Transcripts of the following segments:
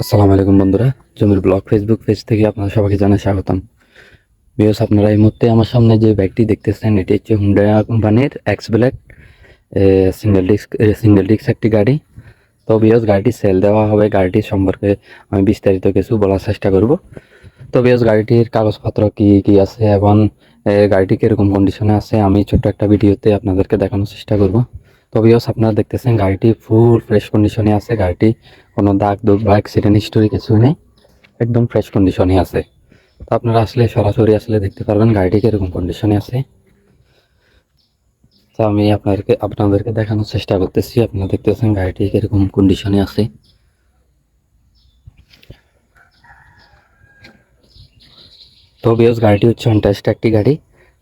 আসসালামু আলাইকুম বন্ধুরা, জমির ব্লগ ফেসবুক পেজ থেকে আপনারা সবাইকে জানাই স্বাগতম। ভিউয়ার্স, আপনারা এই মুহূর্তে আমার সামনে যে বাইকটি দেখতেছেন এটি হচ্ছে হুন্ডা কোম্পানির এক্স ব্লেড সিঙ্গেল ডিস্ক একটি গাড়ি। তো ভিউয়ার্স, গাড়িটি সেল দেওয়া হবে। গাড়িটির সম্পর্কে আমি বিস্তারিত কিছু বলার চেষ্টা করব। তো ভিউয়ার্স, গাড়িটির কাগজপত্র কি কি আছে এবং গাড়িটি কিরকম কন্ডিশনে আছে আমি ছোট্ট একটা ভিডিওতে আপনাদেরকে দেখানোর চেষ্টা করব। তো ভিউয়ার্স, আপনারা দেখতেছেন গাড়িটি ফুল ফ্রেশ কন্ডিশনে আছে। গাড়িটি কোনো দাগ দুগ বা অ্যাক্সিডেন্ট হিস্টোরি কিছু নেই, একদম ফ্রেশ কন্ডিশনে আছে। তো আপনারা আসলে সরাসরি আসলে দেখতে পারবেন গাড়িটি কিরকম কন্ডিশনে আছে। তো আমি আপনাদেরকে দেখানোর চেষ্টা করতেছি। আপনারা দেখতেছেন গাড়িটি কিরকম কন্ডিশনে আছে। তো বিকজ গাড়িটি হচ্ছে অনটেস্ট একটি গাড়ি।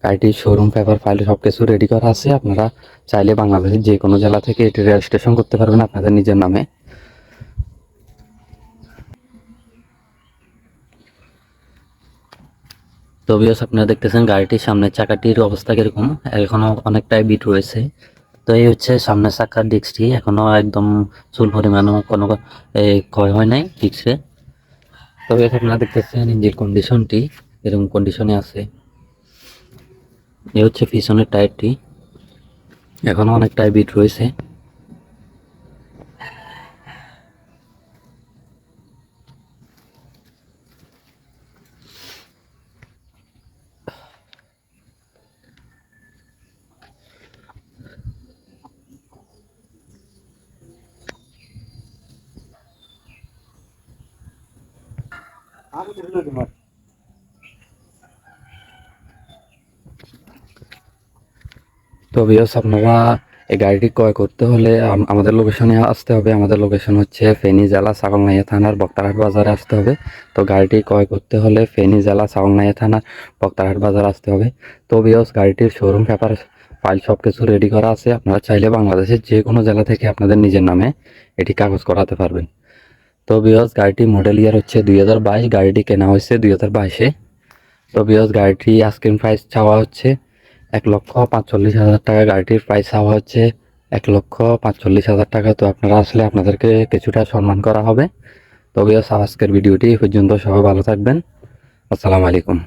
গাড়িটির শোরুম পেপার ফাইল সব কিছু রেডি করা আছে। আপনারা চাইলে বাংলাদেশের যে কোনো জেলা থেকে এটি রেজিস্ট্রেশন করতে পারবেন আপনাদের নিজের নামে। তো বিকজ আপনারা দেখতেছেন গাড়িটির সামনের চাকাটির অবস্থা কিরকম, এখনো অনেকটাই বিট রয়েছে। তো এই হচ্ছে সামনের চাকার ডিস্কটি, এখনো একদম চুল পরিমাণও কোনো ক্ষয় হয় নাই ডিস্কে। তবে আপনারা দেখতেছেন ইঞ্জিন কন্ডিশনটি এরকম কন্ডিশনে আছে। এ হচ্ছে পিছনের টায়ারটি, এখনো অনেকটাই বিট রয়েছে। তো ভিউয়ার্স, আপনারা এই গাড়িটি ক্রয় করতে হলে আমাদের লোকেশনে আসতে হবে। আমাদের লোকেশন হচ্ছে ফেনী জেলা ছাগলনাইয়া থানার বক্তারহাট বাজারে আসতে হবে। তো গাড়িটি ক্রয় করতে হলে ফেনী জেলা ছাগলনাইয়া থানার বক্তারহাট বাজার আসতে হবে। তো ভিউয়ার্স, গাড়িটির শোরুম পেপার ফাইল সব কিছু রেডি করা আছে। আপনারা চাইলে বাংলাদেশের যে কোনো জেলা থেকে আপনাদের নিজের নামে এটি কাগজ করাতে পারবেন। তো ভিউয়ার্স, গাড়িটি মডেল ইয়ার হচ্ছে 2022। গাড়িটি কেনা হয়েছে 2022-এ। তো ভিউয়ার্স, গাড়িটি আস্কিং প্রাইস চাওয়া হচ্ছে 1,45,000 টাকা। গাড়িটির প্রাইস চাওয়া হচ্ছে 1,45,000 টাকা। তো আপনারা আসলে আপনাদেরকে কিছুটা সম্মান করা হবে। তো ভিউয়ার্স, আজকের ভিডিওটি এই পর্যন্ত। সবাই ভালো থাকবেন। আসসালামু আলাইকুম।